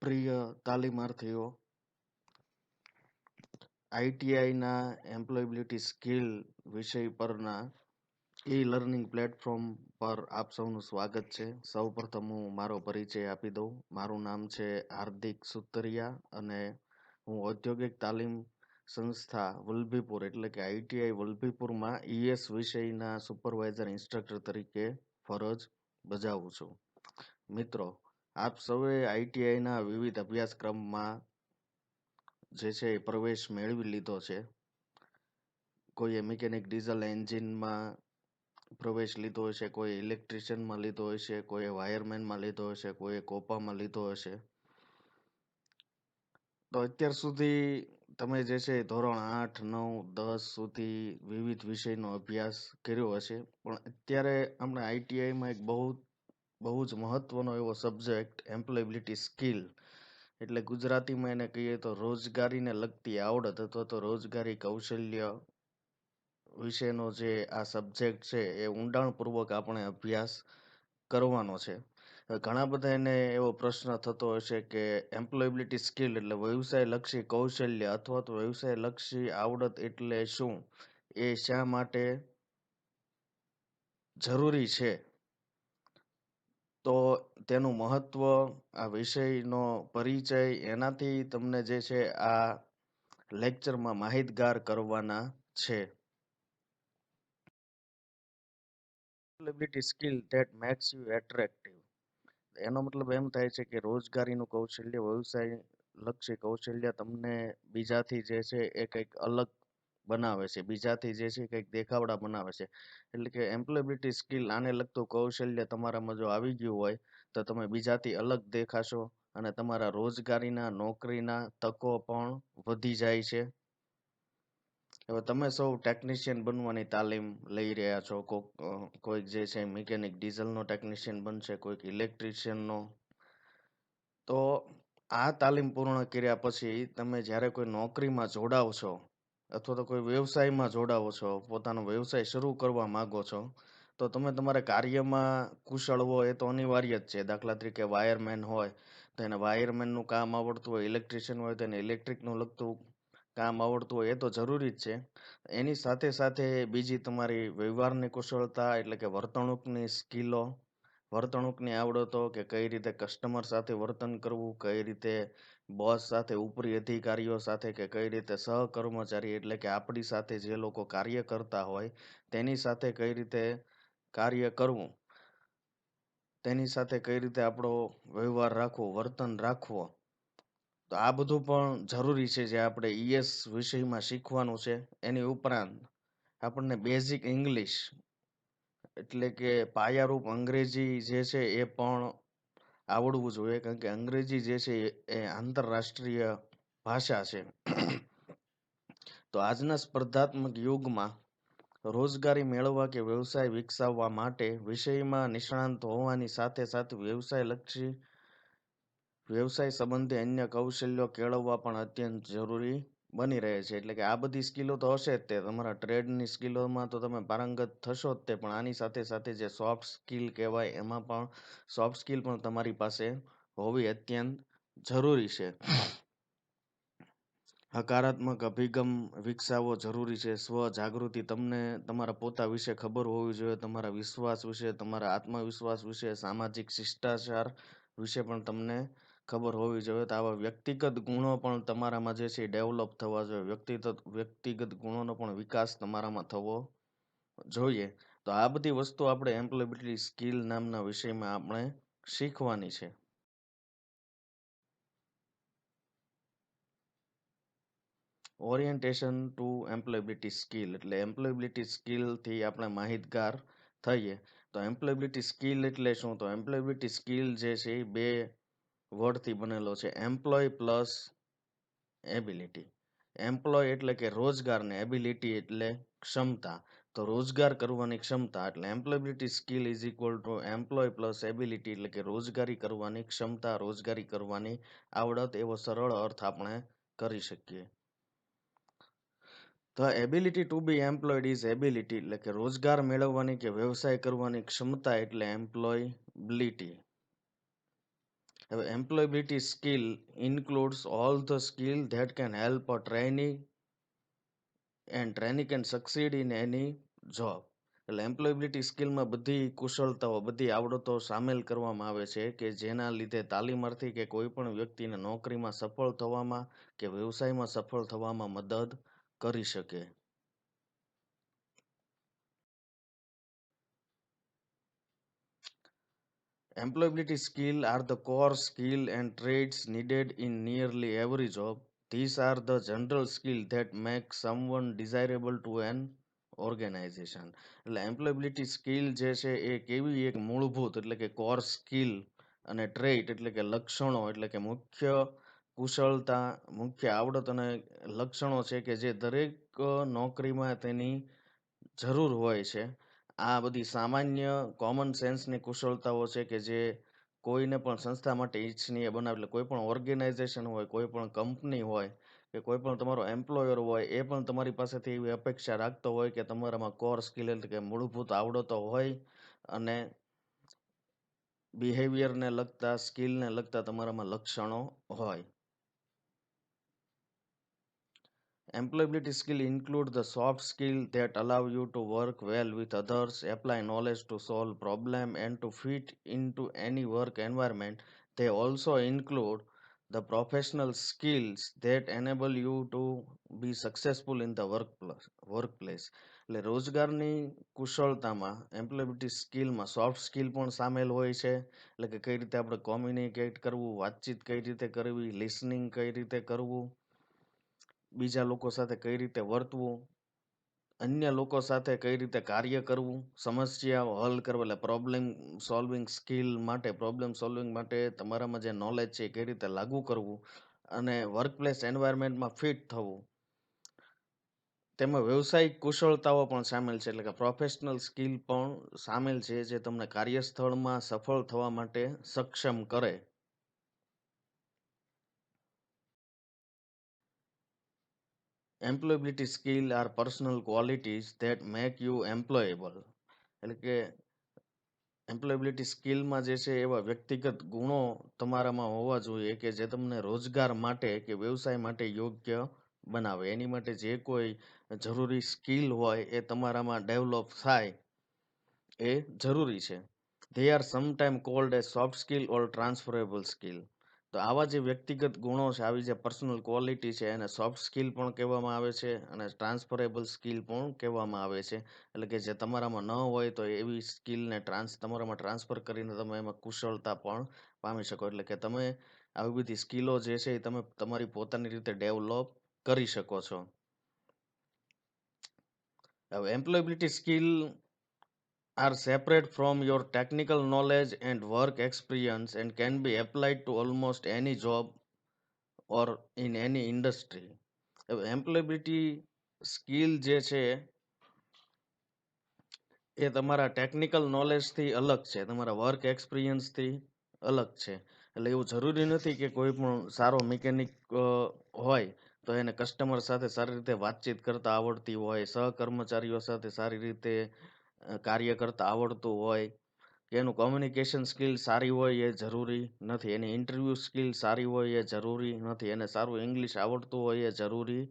પ્રિય તાલીમાર્થીઓ, આઈટીઆઈના employability skill વિષય પરના લર્નિંગ પ્લેટફોર્મ પર આપ સૌનું સ્વાગત છે. સૌપ્રથમ હું મારો પરિચય આપી દઉં. મારું નામ છે હાર્દિક સુતરિયા અને હું ઔદ્યોગિક તાલીમ સંસ્થા વલભીપુર એટલે કે આઈટીઆઈ વલભીપુરમાં ઈએસ વિષયના સુપરવાઇઝર ઇન્સ્ટ્રક્ટર તરીકે ફરજ બજાવું છું. મિત્રો, આપ સૌએ આઈટીઆઈના વિવિધ અભ્યાસક્રમમાં જે છે એ પ્રવેશ મેળવી લીધો છે. કોઈએ મિકેનિક ડીઝલ એન્જિનમાં પ્રવેશ લીધો હશે, કોઈ ઇલેક્ટ્રિશિયનમાં લીધો હશે, કોઈ વાયરમેનમાં લીધો હશે, કોઈ કોપામાં લીધો હશે. તો અત્યાર સુધી તમે જે છે ધોરણ 8, 9, 10 સુધી વિવિધ વિષયનો અભ્યાસ કર્યો હશે, પણ અત્યારે આપણે આઈટીઆઈમાં એક બહુ જ મહત્વનો એવો સબ્જેક્ટ એમ્પ્લોયબિલિટી સ્કિલ એટલે ગુજરાતીમાં એને કહીએ તો રોજગારીને લગતી આવડત અથવા તો રોજગારી કૌશલ્ય વિશેનો જે આ સબ્જેક્ટ છે એ ઊંડાણપૂર્વક આપણે અભ્યાસ કરવાનો છે. ઘણા બધા એને એવો પ્રશ્ન થતો હશે કે એમ્પ્લોયબિલિટી સ્કિલ એટલે વ્યવસાય લક્ષી કૌશલ્ય અથવા તો વ્યવસાય લક્ષી આવડત એટલે શું, એ શા માટે જરૂરી છે, તો તેનું મહત્વ, આ વિષયનો પરિચય, એનાથી તમને જે છે આ લેક્ચરમાં માહિતગાર કરવાના છે. Employability skill that makes you attractive. એનો મતલબ એમ થાય છે કે રોજગારીનું કૌશલ્ય, વ્યવસાય લક્ષી કૌશલ્ય તમને બીજાથી જે છે એ કંઈક અલગ બનાવે છે, બીજાથી જે છે કંઈક દેખાવડા બનાવે છે. એટલે કે એમ્પ્લોયબિલિટી સ્કિલ, આને લગતું કૌશલ્ય તમારામાં જો આવી ગયું હોય તો તમે બીજાથી અલગ દેખાશો અને તમારા રોજગારીના, નોકરીના તકો પણ વધી જાય છે. હવે તમે સૌ ટેકનિશિયન બનવાની તાલીમ લઈ રહ્યા છો. કોઈક જે છે મિકેનિક ડીઝલનો ટેકનિશિયન બનશે, કોઈક ઇલેક્ટ્રિશિયનનો. તો આ તાલીમ પૂર્ણ કર્યા પછી તમે જ્યારે કોઈ નોકરીમાં જોડાવ છો અથવા તો કોઈ વ્યવસાયમાં જોડાવો છો, પોતાનો વ્યવસાય શરૂ કરવા માંગો છો, તો તમે તમારા કાર્યમાં કુશળ હો એ તો અનિવાર્ય જ છે. દાખલા તરીકે વાયરમેન હોય તો એને વાયરમેનનું કામ આવડતું હોય, ઇલેક્ટ્રિશિયન હોય તો એને ઇલેક્ટ્રિકનું લગતું કામ આવડતું હોય, એ તો જરૂરી જ છે. એની સાથે સાથે બીજી તમારી વ્યવહારની કુશળતા એટલે કે વર્તણૂકની સ્કિલો, વર્તણૂકની આવડતો કે કઈ રીતે કસ્ટમર સાથે વર્તન કરવું, કઈ રીતે બોસ સાથે, ઉપરી અધિકારીઓ સાથે, કે કઈ રીતે સહકર્મચારી એટલે કે આપણી સાથે જે લોકો કાર્ય કરતા હોય તેની સાથે કઈ રીતે કાર્ય કરવું, તેની સાથે કઈ રીતે આપણો વ્યવહાર રાખવો, વર્તન રાખવો. તો આ બધું પણ જરૂરી છે જે આપણે ઈએસ વિષયમાં શીખવાનું છે. એની ઉપરાંત આપણને બેઝિક ઇંગ્લિશ એટલે કે પાયારૂપ અંગ્રેજી જે છે એ પણ આવડવું જોઈએ, કારણ કે અંગ્રેજી જે છે એ આંતરરાષ્ટ્રીય ભાષા છે. તો આજના સ્પર્ધાત્મક યુગમાં રોજગારી મેળવવા કે વ્યવસાય વિકસાવવા માટે વિષયમાં નિષ્ણાંત હોવાની સાથે સાથે વ્યવસાય સંબંધી અન્ય કૌશલ્યો કેળવવા પણ અત્યંત જરૂરી બની રહે છે. એટલે કે આ બધી સ્કિલો તો હશે જ, તે તમારા ટ્રેડની સ્કિલોમાં તો તમે પારંગત થશો જ તે, પણ આની સાથે સાથે જે સોફ્ટ સ્કિલ કહેવાય એમાં પણ સોફ્ટ સ્કિલ પણ તમારી પાસે હોવી અત્યંત જરૂરી છે. હકારાત્મક અભિગમ વિકસાવવો જરૂરી છે. સ્વ જાગૃતિ, તમને તમારા પોતા વિશે ખબર હોવી જોઈએ, તમારા વિશ્વાસ વિશે, તમારા આત્મવિશ્વાસ વિશે, સામાજિક શિષ્ટાચાર વિશે પણ તમને ખબર હોવી જોઈએ. તો આવા વ્યક્તિગત ગુણો પણ તમારામાં જે છે ડેવલપ થવા જોઈએ, વ્યક્તિગત ગુણોનો પણ વિકાસ તમારામાં થવો જોઈએ. તો આ બધી વસ્તુ આપણે એમ્પ્લોયબિલિટી સ્કિલ નામના વિષયમાં આપણે શીખવાની છે. ઓરિએન્ટેશન ટુ એમ્પ્લોયબિલિટી સ્કિલ એટલે એમ્પ્લોયબિલિટી સ્કિલથી આપણે માહિતગાર થઈએ. તો એમ્પ્લોયબિલિટી સ્કિલ એટલે શું? તો એમ્પ્લોયબિલિટી સ્કિલ જે છે એ બે વર્ડથી બનેલો છે, એમ્પ્લોય પ્લસ એબિલિટી. એમ્પ્લોય એટલે કે રોજગાર ને એબિલિટી એટલે ક્ષમતા. તો રોજગાર કરવાની ક્ષમતા એટલે employability skill is equal to employ plus ability એટલે કે રોજગારી કરવાની ક્ષમતા, રોજગારી કરવાની આવડત, એવો સરળ અર્થ આપણે કરી શકીએ. The ability to be employed is ability એટલે કે રોજગાર મેળવવાની કે વ્યવસાય કરવાની ક્ષમતા એટલે employability. Employability skill includes all the skill that can help a trainee and trainee can succeed in any job. એટલે એમ્પ્લોયબિલિટી સ્કિલમાં બધી કુશળતાઓ બધી આવડતો સામેલ કરવામાં આવે છે કે જેના લીધે તાલીમાર્થી કે કોઈ પણ વ્યક્તિને નોકરીમાં સફળ થવામાં કે વ્યવસાયમાં સફળ થવામાં મદદ કરી શકે. Employability skill are the core skill and traits needed in nearly every job. These are the general skill that make someone desirable to an organization. એટલે એમ્પ્લોયબિલિટી સ્કિલ જે છે એ કેવી એક મૂળભૂત એટલે કે કોર સ્કિલ અને ટ્રેટ એટલે કે લક્ષણો એટલે કે મુખ્ય કુશળતા મુખ્ય આવડત અને લક્ષણો છે કે જે દરેક નોકરીમાં તેની જરૂર હોય છે. આ બધી સામાન્ય કોમન સેન્સની કુશળતાઓ છે કે જે કોઈને પણ સંસ્થા માટે ઈચ્છનીય બનાવે એટલે કોઈ પણ ઓર્ગેનાઇઝેશન હોય, કોઈ પણ કંપની હોય કે કોઈ પણ તમારો એમ્પ્લોયર હોય એ પણ તમારી પાસેથી એવી અપેક્ષા રાખતો હોય કે તમારામાં કોર સ્કિલ એટલે કે મૂળભૂત આવડતો હોય અને બિહેવિયરને લગતા, સ્કિલને લગતા તમારામાં લક્ષણો હોય. Employability skill include the soft skill that allow you to work well with others, apply knowledge to solve problem and to fit into any work environment. They also include the professional skills that enable you to be successful in the workplace. એટલે રોજગારની કુશળતામાં employability સ્કિલમાં soft skill પણ સામેલ હોય છે એટલે કે કઈ રીતે આપણે કોમ્યુનિકેટ કરવું, વાતચીત કઈ રીતે કરવી, લિસનિંગ કઈ રીતે કરવું, બીજા લોકો સાથે કઈ રીતે વર્તવું, અન્ય લોકો સાથે કઈ રીતે કાર્ય કરવું, સમસ્યાઓ હલ કરવા એટલે પ્રોબ્લેમ સોલ્વિંગ માટે તમારામાં જે નોલેજ છે એ કઈ રીતે લાગુ કરવું અને વર્કપ્લેસ એન્વાયરમેન્ટમાં ફિટ થવું. તેમાં વ્યવસાયિક કુશળતાઓ પણ સામેલ છે એટલે કે પ્રોફેશનલ સ્કિલ પણ સામેલ છે જે તમને કાર્યસ્થળમાં સફળ થવા માટે સક્ષમ કરે. Employability skill are personal qualities that make you employable. એટલે કે એમ્પ્લોયબિલિટી સ્કિલમાં જે છે એવા વ્યક્તિગત ગુણો તમારામાં હોવા જોઈએ કે જે તમને રોજગાર માટે કે વ્યવસાય માટે યોગ્ય બનાવે. એની માટે જે કોઈ જરૂરી સ્કિલ હોય એ તમારામાં ડેવલપ થાય એ જરૂરી છે. They are sometimes called as soft skill or transferable skill. તો આવા જે વ્યક્તિગત ગુણો છે, આવી જે પર્સનલ ક્વોલિટી છે એને સોફ્ટ સ્કિલ પણ કહેવામાં આવે છે અને ટ્રાન્સફરેબલ સ્કિલ પણ કહેવામાં આવે છે. એટલે કે જે તમારામાં ન હોય તો એવી સ્કિલને તમારામાં ટ્રાન્સફર કરીને તમે એમાં કુશળતા પણ પામી શકો. એટલે કે તમે આવી બધી સ્કિલો જે છે એ તમે તમારી પોતાની રીતે ડેવલપ કરી શકો છો. હવે employability skill are separate from your technical knowledge and work experience and can be applied to almost any job or in any industry. Employability skill જે છે એ તમારા ટેકનિકલ નોલેજથી અલગ છે, તમારા વર્ક એક્સપિરિયન્સથી અલગ છે. એટલે એવું જરૂરી નથી કે કોઈ પણ સારો મિકેનિક હોય તો એને કસ્ટમર સાથે સારી રીતે વાતચીત કરતા આવડતી હોય, સહકર્મચારીઓ સાથે સારી રીતે કાર્ય કરતા આવડતું હોય કે એનું કોમ્યુનિકેશન સ્કિલ સારી હોય એ જરૂરી નથી. એની ઇન્ટરવ્યૂ સ્કિલ સારી હોય એ જરૂરી નથી. એને સારું ઇંગ્લિશ આવડતું હોય એ જરૂરી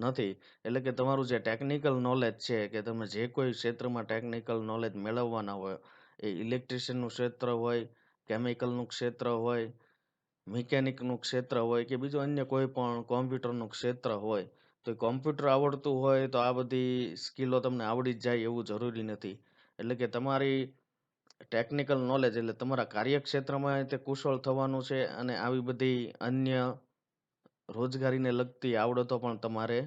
નથી. એટલે કે તમારું જે ટેકનિકલ નોલેજ છે કે તમે જે કોઈ ક્ષેત્રમાં ટેકનિકલ નોલેજ મેળવવાના હોય, એ ઇલેક્ટ્રિશિયનનું ક્ષેત્ર હોય, કેમિકલનું ક્ષેત્ર હોય, મિકેનિકનું ક્ષેત્ર હોય કે બીજું અન્ય કોઈ પણ કોમ્પ્યુટરનું ક્ષેત્ર હોય, તો કોમ્પ્યુટર આવડતું હોય તો આ બધી સ્કિલો તમને આવડી જ જાય એવું જરૂરી નથી. એટલે કે તમારી ટેકનિકલ નોલેજ એટલે તમારા કાર્યક્ષેત્રમાં તે કુશળ થવાનું છે અને આવી બધી અન્ય રોજગારીને લગતી આવડતો પણ તમારે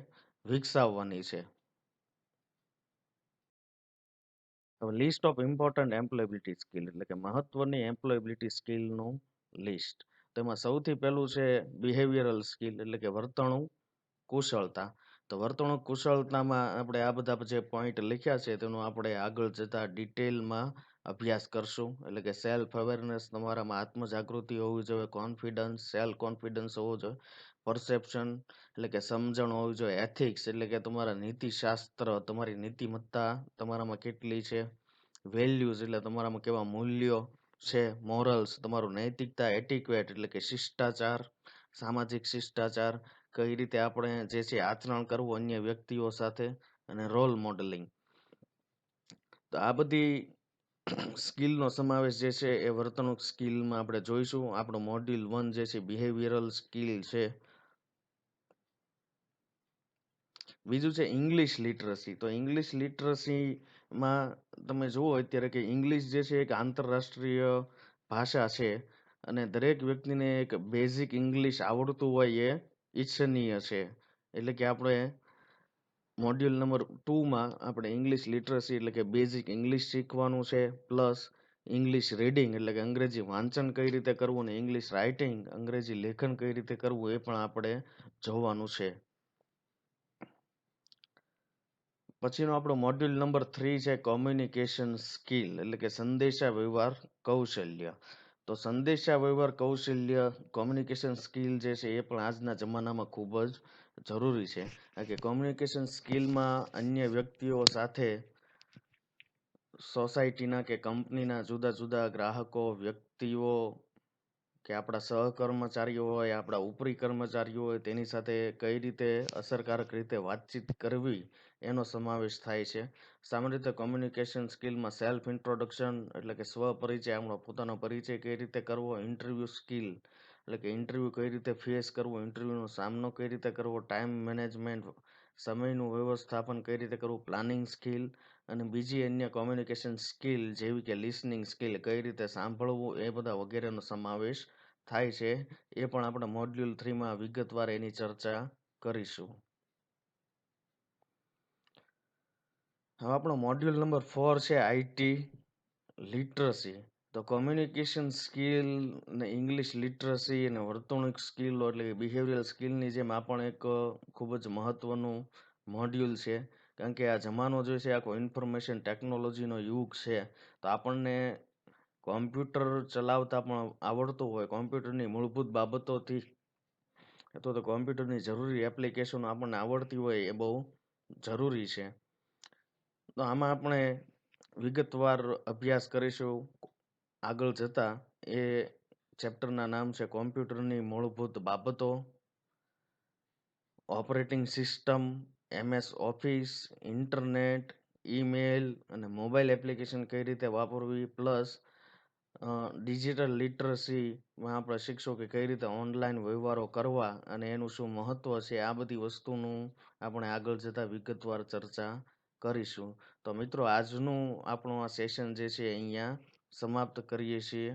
વિકસાવવાની છે. હવે list of important employability skill એટલે કે મહત્વની એમ્પ્લોયબિલિટી સ્કિલનું લિસ્ટ. તેમાં સૌથી પહેલું છે બિહેવિયરલ સ્કિલ એટલે કે વર્તણૂક કુશળતા. તો વર્તણૂક કુશળતામાં આપણે આ બધા જે પોઈન્ટ લખ્યા છે તેનો આપણે આગળ જતા ડિટેલમાં અભ્યાસ કરશું. એટલે કે સેલ્ફ અવેરનેસ તમારામાં આત્મજાગૃતિ હોવી જોઈએ, કોન્ફિડન્સ સેલ્ફ કોન્ફિડન્સ હોવો જોઈએ, પરસેપ્શન એટલે કે સમજણ હોવી જોઈએ, એથિક્સ એટલે કે તમારા નીતિશાસ્ત્ર તમારી નીતિમત્તા તમારામાં કેટલી છે, વેલ્યુઝ એટલે તમારામાં કેવા મૂલ્યો છે, મોરલ્સ, તમારું નૈતિકતા, એટિક્વેટ એટલે કે શિષ્ટાચાર, સામાજિક શિષ્ટાચાર, કઈ રીતે આપણે જે છે આચરણ કરવું અન્ય વ્યક્તિઓ સાથે, અને રોલ મોડેલિંગ. તો આ બધી સ્કિલનો સમાવેશ જે છે એ વર્તણૂક સ્કિલમાં આપણે જોઈશું. આપણું મોડ્યુલ 1 જે છે બિહેવિયરલ સ્કિલ છે. બીજું છે ઇંગ્લિશ લિટરસી. તો ઇંગ્લિશ લિટરસીમાં તમે જુઓ અત્યારે કે ઇંગ્લિશ જે છે એક આંતરરાષ્ટ્રીય ભાષા છે, અને દરેક વ્યક્તિને એક બેઝિક ઇંગ્લિશ આવડતું હોય એ ઈચ્છનીય છે. એટલે કે આપણે મોડ્યુલ નંબર 2માં આપણે ઇંગ્લિશ લિટરસી એટલે કે બેઝિક ઇંગ્લિશ શીખવાનું છે, પ્લસ ઇંગ્લિશ રીડિંગ એટલે કે અંગ્રેજી વાંચન કઈ રીતે કરવું, ને ઇંગ્લિશ રાઇટિંગ અંગ્રેજી લેખન કઈ રીતે કરવું એ પણ આપણે જોવાનું છે. પછીનો આપણો મોડ્યુલ નંબર 3 છે કોમ્યુનિકેશન સ્કિલ એટલે કે સંદેશા વ્યવહાર કૌશલ્ય. તો સંદેશા વ્યવહાર કૌશલ્ય, કોમ્યુનિકેશન સ્કિલ જે છે એ પણ આજના જમાનામાં ખૂબ જ જરૂરી છે. કારણ કે કોમ્યુનિકેશન સ્કિલમાં અન્ય વ્યક્તિઓ સાથે, સોસાયટીના કે કંપનીના જુદા જુદા ગ્રાહકો, વ્યક્તિઓ, કે આપણા સહકર્મચારીઓ હોય, આપણા ઉપરી કર્મચારીઓ હોય, તેની સાથે કઈ રીતે અસરકારક રીતે વાતચીત કરવી એનો સમાવેશ થાય છે. સામાન્ય રીતે કોમ્યુનિકેશન સ્કિલમાં સેલ્ફ ઇન્ટ્રોડક્શન એટલે કે સ્વપરિચય, આપણો પોતાનો પરિચય કઈ રીતે કરવો, ઇન્ટરવ્યૂ સ્કિલ એટલે કે ઇન્ટરવ્યૂ કઈ રીતે ફેસ કરવો, ઇન્ટરવ્યૂનો સામનો કઈ રીતે કરવો, ટાઈમ મેનેજમેન્ટ, સમયનું વ્યવસ્થાપન કઈ રીતે કરવું, પ્લાનિંગ સ્કિલ, અને બીજી અન્ય કોમ્યુનિકેશન સ્કિલ જેવી કે લિસનિંગ સ્કિલ, કઈ રીતે સાંભળવું, એ બધા વગેરેનો સમાવેશ થાય છે. એ પણ આપણે મોડ્યુલ 3માં વિગતવાર એની ચર્ચા કરીશું. હવે આપણો મોડ્યુલ નંબર 4 છે આઈટી લિટરસી. તો કોમ્યુનિકેશન સ્કિલ ને ઇંગ્લિશ લિટરસી અને વર્તણૂક સ્કિલ એટલે કે બિહેવિયરલ સ્કિલની જેમ આ પણ એક ખૂબ જ મહત્વનું મોડ્યુલ છે. કારણ કે આ જમાનો જે છે આખો ઇન્ફોર્મેશન ટેકનોલોજીનો યુગ છે. તો આપણને કોમ્પ્યુટર ચલાવતા પણ આવડતું હોય, કોમ્પ્યુટરની મૂળભૂત બાબતોથી અથવા તો કોમ્પ્યુટરની જરૂરી એપ્લિકેશનો આપણને આવડતી હોય એ બહુ જરૂરી છે. તો આમાં આપણે વિગતવાર અભ્યાસ કરીશું આગળ જતા. એ ચેપ્ટરના નામ છે કોમ્પ્યુટરની મૂળભૂત બાબતો, operating system, MS office, internet, email અને મોબાઈલ એપ્લિકેશન કઈ રીતે વાપરવી, પ્લસ ડિજિટલ લિટરસીમાં આપણે શીખશું કે કઈ રીતે ઓનલાઈન વ્યવહારો કરવા અને એનું શું મહત્વ છે. આ બધી વસ્તુનું આપણે આગળ જતા વિગતવાર ચર્ચા કરીશું. તો મિત્રો આજનું આપણું આ સેશન જે છે અહીંયા સમાપ્ત કરીએ છીએ.